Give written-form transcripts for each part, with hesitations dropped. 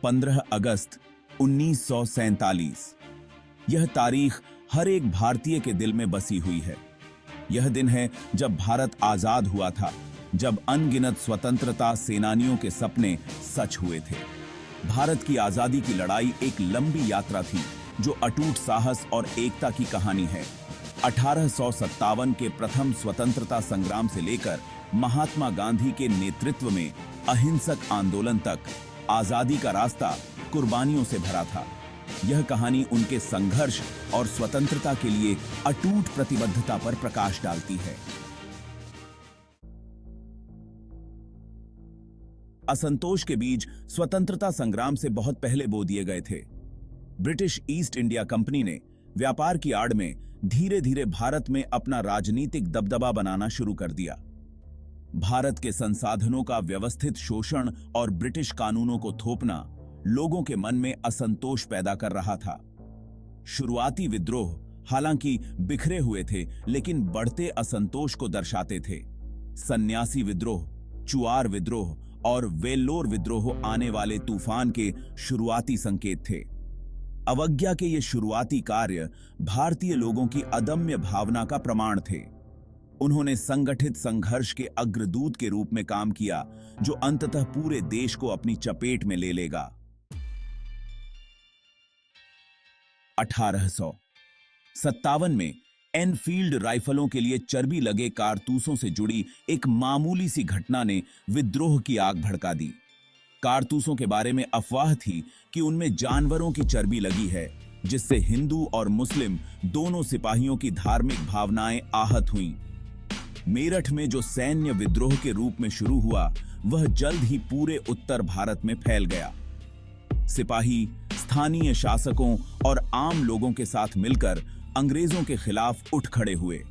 15 अगस्त 1947। यह तारीख हर एक भारतीय के दिल में बसी हुई है। यह दिन है जब भारत आजाद हुआ था, जब अनगिनत स्वतंत्रता सेनानियों के सपने सच हुए थे। भारत की आजादी की लड़ाई एक लंबी यात्रा थी जो अटूट साहस और एकता की कहानी है। 1857 के प्रथम स्वतंत्रता संग्राम से लेकर महात्मा गांधी के नेतृत्व में अहिंसक आंदोलन तक आजादी का रास्ता कुर्बानियों से भरा था। यह कहानी उनके संघर्ष और स्वतंत्रता के लिए अटूट प्रतिबद्धता पर प्रकाश डालती है। असंतोष के बीज स्वतंत्रता संग्राम से बहुत पहले बो दिए गए थे। ब्रिटिश ईस्ट इंडिया कंपनी ने व्यापार की आड़ में धीरे धीरे भारत में अपना राजनीतिक दबदबा बनाना शुरू कर दिया। भारत के संसाधनों का व्यवस्थित शोषण और ब्रिटिश कानूनों को थोपना लोगों के मन में असंतोष पैदा कर रहा था। शुरुआती विद्रोह हालांकि बिखरे हुए थे, लेकिन बढ़ते असंतोष को दर्शाते थे। सन्यासी विद्रोह, चुआर विद्रोह और वेल्लोर विद्रोह आने वाले तूफान के शुरुआती संकेत थे। अवज्ञा के ये शुरुआती कार्य भारतीय लोगों की अदम्य भावना का प्रमाण थे। उन्होंने संगठित संघर्ष के अग्रदूत के रूप में काम किया, जो अंततः पूरे देश को अपनी चपेट में ले लेगा। 1857 में एनफील्ड राइफलों के लिए चर्बी लगे कारतूसों से जुड़ी एक मामूली सी घटना ने विद्रोह की आग भड़का दी। कारतूसों के बारे में अफवाह थी कि उनमें जानवरों की चर्बी लगी है, जिससे हिंदू और मुस्लिम दोनों सिपाहियों की धार्मिक भावनाएं आहत हुईं। मेरठ में जो सैन्य विद्रोह के रूप में शुरू हुआ, वह जल्द ही पूरे उत्तर भारत में फैल गया। सिपाही स्थानीय शासकों और आम लोगों के साथ मिलकर अंग्रेजों के खिलाफ उठ खड़े हुए।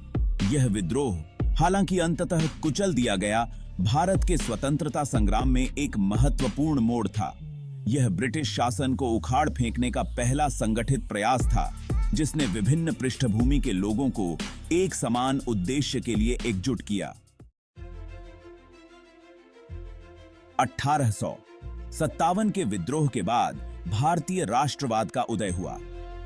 यह विद्रोह, हालांकि अंततः कुचल दिया गया, भारत के स्वतंत्रता संग्राम में एक महत्वपूर्ण मोड़ था। यह ब्रिटिश शासन को उखाड़ फेंकने का पहला संगठित प्रयास था, जिसने विभिन्न पृष्ठभूमि के लोगों को एक समान उद्देश्य के लिए एकजुट किया। 1857 के विद्रोह के बाद भारतीय राष्ट्रवाद का उदय हुआ।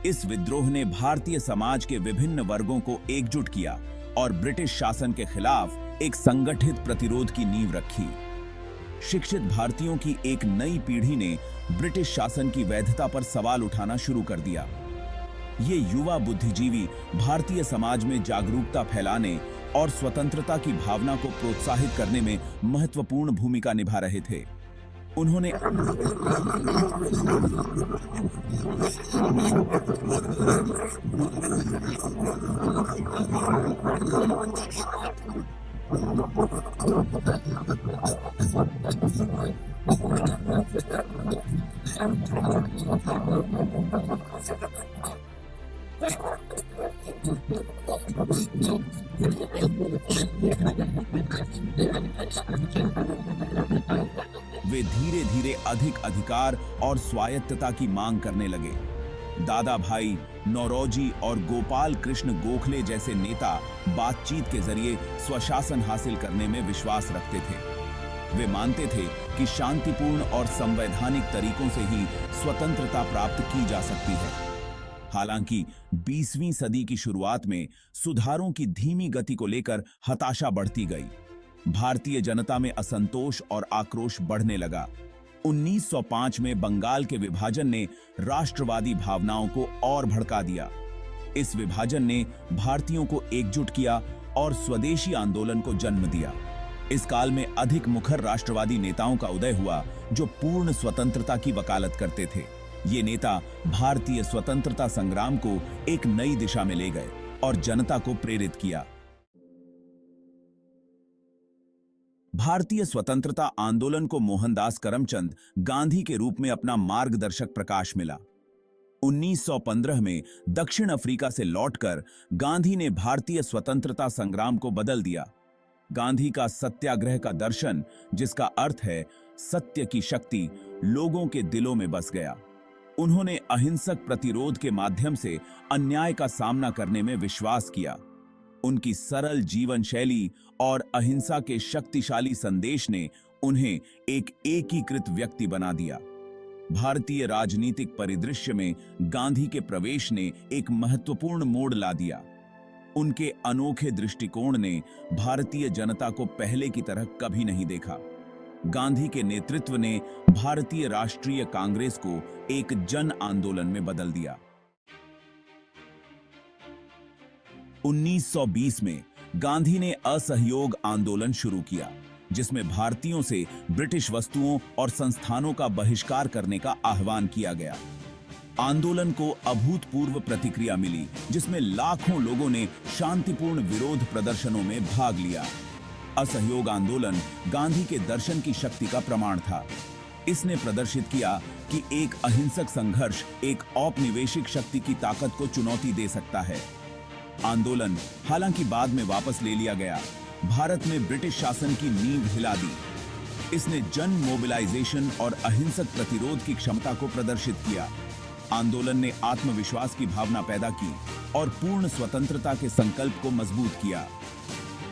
इस विद्रोह ने भारतीय समाज के विभिन्न वर्गों को एकजुट किया और ब्रिटिश शासन के खिलाफ एक संगठित प्रतिरोध की नींव रखी। शिक्षित भारतीयों की एक नई पीढ़ी ने ब्रिटिश शासन की वैधता पर सवाल उठाना शुरू कर दिया। ये युवा बुद्धिजीवी भारतीय समाज में जागरूकता फैलाने और स्वतंत्रता की भावना को प्रोत्साहित करने में महत्वपूर्ण भूमिका निभा रहे थे। उन्होंने वे धीरे धीरे अधिक अधिकार और स्वायत्तता की मांग करने लगे। दादा भाई नौरोजी और गोपाल कृष्ण गोखले जैसे नेता बातचीत के जरिए स्वशासन हासिल करने में विश्वास रखते थे। वे मानते थे कि शांतिपूर्ण और संवैधानिक तरीकों से ही स्वतंत्रता प्राप्त की जा सकती है। हालांकि 20वीं सदी की शुरुआत में सुधारों की धीमी गति को लेकर हताशा बढ़ती गई। भारतीय जनता में असंतोष और आक्रोश बढ़ने लगा। 1905 में बंगाल के विभाजन ने राष्ट्रवादी भावनाओं को और भड़का दिया। इस विभाजन ने भारतीयों को एकजुट किया और स्वदेशी आंदोलन को जन्म दिया। इस काल में अधिक मुखर राष्ट्रवादी नेताओं का उदय हुआ, जो पूर्ण स्वतंत्रता की वकालत करते थे। ये नेता भारतीय स्वतंत्रता संग्राम को एक नई दिशा में ले गए और जनता को प्रेरित किया। भारतीय स्वतंत्रता आंदोलन को मोहनदास करमचंद गांधी के रूप में अपना मार्गदर्शक प्रकाश मिला। 1915 में दक्षिण अफ्रीका से लौटकर गांधी ने भारतीय स्वतंत्रता संग्राम को बदल दिया। गांधी का सत्याग्रह का दर्शन, जिसका अर्थ है सत्य की शक्ति, लोगों के दिलों में बस गया। उन्होंने अहिंसक प्रतिरोध के माध्यम से अन्याय का सामना करने में विश्वास किया। उनकी सरल जीवन शैली और अहिंसा के शक्तिशाली संदेश ने उन्हें एक एकीकृत व्यक्ति बना दिया। भारतीय राजनीतिक परिदृश्य में गांधी के प्रवेश ने एक महत्वपूर्ण मोड़ ला दिया। उनके अनोखे दृष्टिकोण ने भारतीय जनता को पहले की तरह कभी नहीं देखा। गांधी के नेतृत्व ने भारतीय राष्ट्रीय कांग्रेस को एक जन आंदोलन में बदल दिया। 1920 में गांधी ने असहयोग आंदोलन शुरू किया, जिसमें भारतीयों से ब्रिटिश वस्तुओं और संस्थानों का बहिष्कार करने का आह्वान किया गया। आंदोलन को अभूतपूर्व प्रतिक्रिया मिली, जिसमें लाखों लोगों ने शांतिपूर्ण विरोध प्रदर्शनों में भाग लिया। असहयोग आंदोलन गांधी के दर्शन की शक्ति का प्रमाण था। इसने प्रदर्शित किया कि एक अहिंसक संघर्ष एक औपनिवेशिक शक्ति की ताकत को चुनौती दे सकता है। आंदोलन हालांकि बाद में वापस ले लिया गया, भारत में ब्रिटिश शासन की नींव हिला दी। इसने जन मोबिलाइजेशन और अहिंसक प्रतिरोध की क्षमता को प्रदर्शित किया। आंदोलन ने आत्मविश्वास की भावना पैदा की और पूर्ण स्वतंत्रता के संकल्प को मजबूत किया।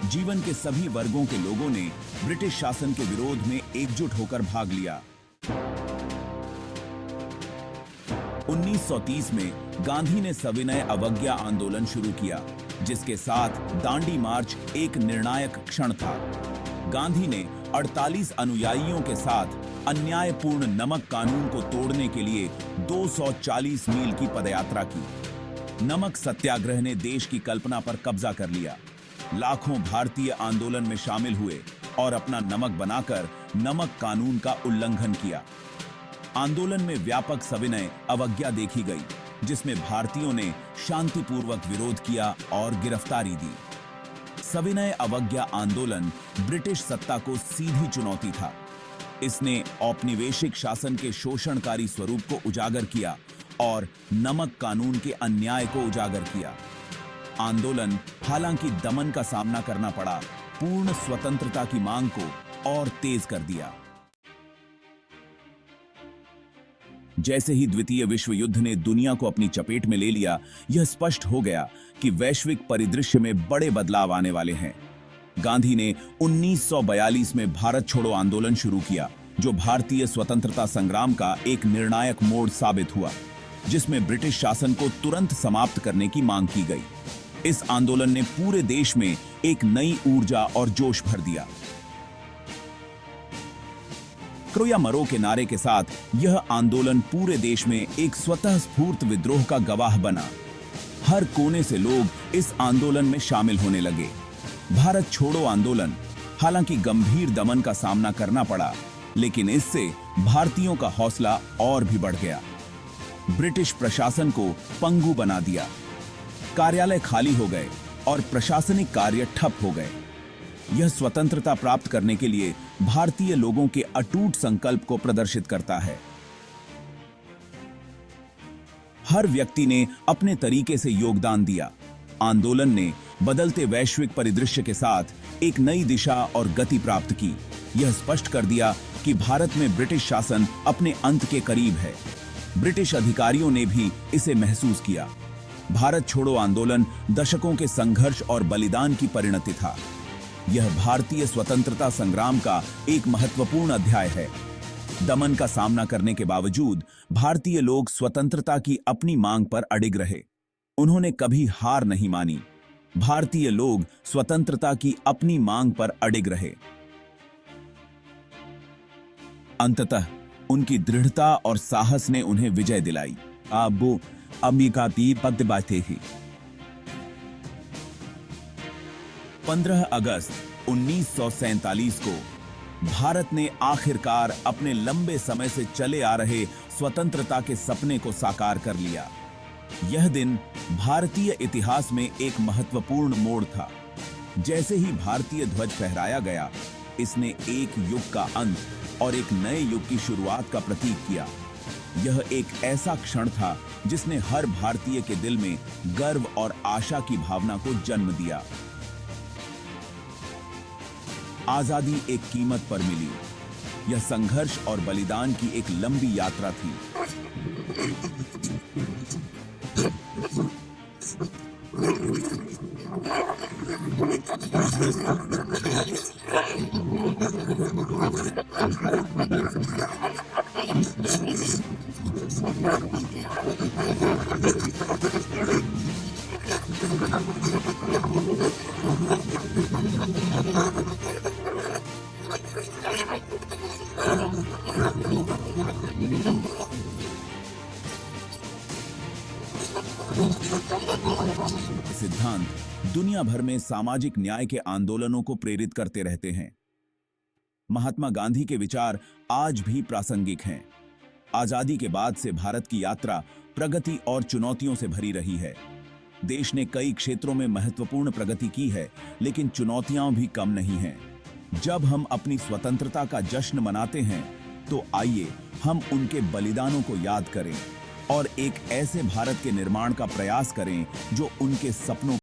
जीवन के सभी वर्गों के लोगों ने ब्रिटिश शासन के विरोध में एकजुट होकर भाग लिया। 1930 में गांधी ने सविनय अवज्ञा आंदोलन शुरू किया, जिसके साथ दांडी मार्च एक निर्णायक क्षण था। गांधी ने 48 अनुयायियों के साथ अन्यायपूर्ण नमक कानून को तोड़ने के लिए 240 मील की पदयात्रा की। नमक सत्याग्रह ने देश की कल्पना पर कब्जा कर लिया। लाखों भारतीय आंदोलन में शामिल हुए और अपना नमक बनाकर नमक कानून का उल्लंघन किया। आंदोलन में व्यापक सविनय अवज्ञा देखी गई, जिसमें भारतीयों ने शांतिपूर्वक विरोध किया और गिरफ्तारी दी। सविनय अवज्ञा आंदोलन ब्रिटिश सत्ता को सीधी चुनौती था। इसने औपनिवेशिक शासन के शोषणकारी स्वरूप को उजागर किया और नमक कानून के अन्याय को उजागर किया। आंदोलन हालांकि दमन का सामना करना पड़ा, पूर्ण स्वतंत्रता की मांग को और तेज कर दिया। जैसे ही द्वितीय विश्व युद्ध ने दुनिया को अपनी चपेट में ले लिया, यह स्पष्ट हो गया कि वैश्विक परिदृश्य में बड़े बदलाव आने वाले हैं। गांधी ने 1942 में भारत छोड़ो आंदोलन शुरू किया, जो भारतीय स्वतंत्रता संग्राम का एक निर्णायक मोड़ साबित हुआ, जिसमें ब्रिटिश शासन को तुरंत समाप्त करने की मांग की गई। इस आंदोलन ने पूरे देश में एक नई ऊर्जा और जोश भर दिया। करो या मरो के नारे के साथ यह आंदोलन पूरे देश में एक स्वतः स्फूर्त विद्रोह का गवाह बना। हर कोने से लोग इस आंदोलन में शामिल होने लगे। भारत छोड़ो आंदोलन हालांकि गंभीर दमन का सामना करना पड़ा, लेकिन इससे भारतीयों का हौसला और भी बढ़ गया। ब्रिटिश प्रशासन को पंगु बना दिया, कार्यालय खाली हो गए और प्रशासनिक कार्य ठप हो गए। यह स्वतंत्रता प्राप्त करने के लिए भारतीय लोगों के अटूट संकल्प को प्रदर्शित करता है। हर व्यक्ति ने अपने तरीके से योगदान दिया। आंदोलन ने बदलते वैश्विक परिदृश्य के साथ एक नई दिशा और गति प्राप्त की। यह स्पष्ट कर दिया कि भारत में ब्रिटिश शासन अपने अंत के करीब है। ब्रिटिश अधिकारियों ने भी इसे महसूस किया। भारत छोड़ो आंदोलन दशकों के संघर्ष और बलिदान की परिणति था। यह भारतीय स्वतंत्रता संग्राम का एक महत्वपूर्ण अध्याय है। दमन का सामना करने के बावजूद भारतीय लोग स्वतंत्रता की अपनी मांग पर अडिग रहे। उन्होंने कभी हार नहीं मानी। भारतीय लोग स्वतंत्रता की अपनी मांग पर अडिग रहे। अंततः उनकी दृढ़ता और साहस ने उन्हें विजय दिलाई। अब अमिकाती पद बातें ही 15 अगस्त 1947 को भारत ने आखिरकार अपने लंबे समय से चले आ रहे स्वतंत्रता के सपने को साकार कर लिया। यह दिन भारतीय इतिहास में एक महत्वपूर्ण मोड़ था। जैसे ही भारतीय ध्वज फहराया गया, इसने एक युग का अंत और एक नए युग की शुरुआत का प्रतीक किया। यह एक ऐसा क्षण था जिसने हर भारतीय के दिल में गर्व और आशा की भावना को जन्म दिया। आजादी एक कीमत पर मिली। यह संघर्ष और बलिदान की एक लंबी यात्रा थी। सिद्धांत दुनिया भर में सामाजिक न्याय के आंदोलनों को प्रेरित करते रहते हैं। महात्मा गांधी के विचार आज भी प्रासंगिक हैं। आजादी के बाद से भारत की यात्रा प्रगति और चुनौतियों से भरी रही है। देश ने कई क्षेत्रों में महत्वपूर्ण प्रगति की है, लेकिन चुनौतियां भी कम नहीं हैं। जब हम अपनी स्वतंत्रता का जश्न मनाते हैं, तो आइए हम उनके बलिदानों को याद करें और एक ऐसे भारत के निर्माण का प्रयास करें जो उनके सपनों